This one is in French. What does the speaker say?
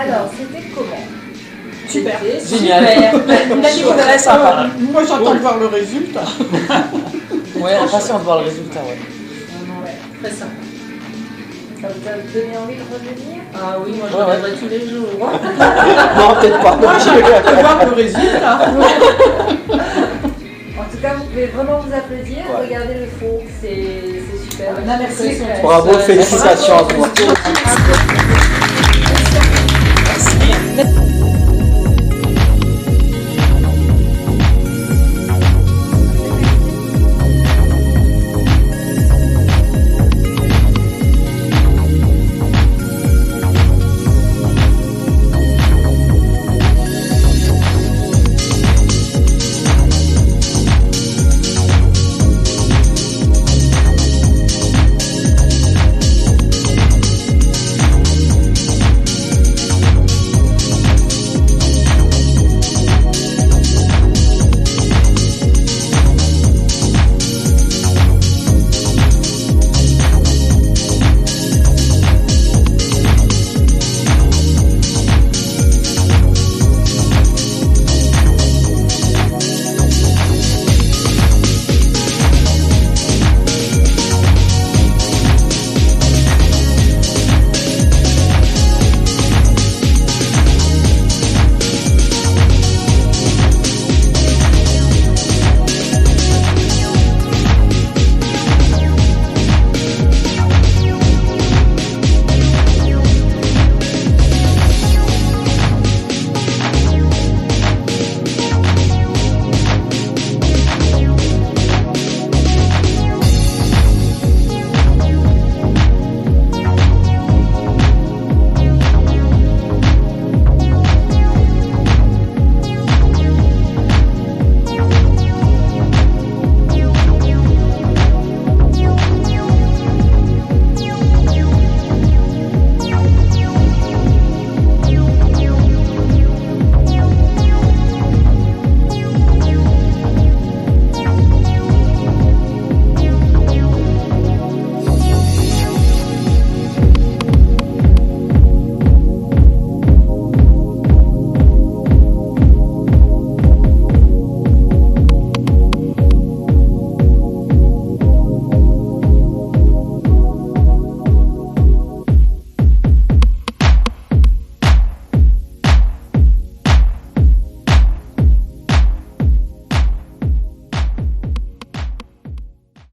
Alors, c'était comment? Super. Génial. Il a dit qu'on allait sympa. Moi j'attends de voir le résultat. Ouais, impatient de voir le résultat, ouais. Ouais, très sympa. Ça vous a donné envie de revenir? Ah oui, moi je reviendrai tous les jours. Non, peut-être pas. Moi j'ai hâte de voir le résultat. En tout cas, vous pouvez vraiment vous applaudir. Regardez le fond, c'est super. Merci. Bravo, félicitations à toi.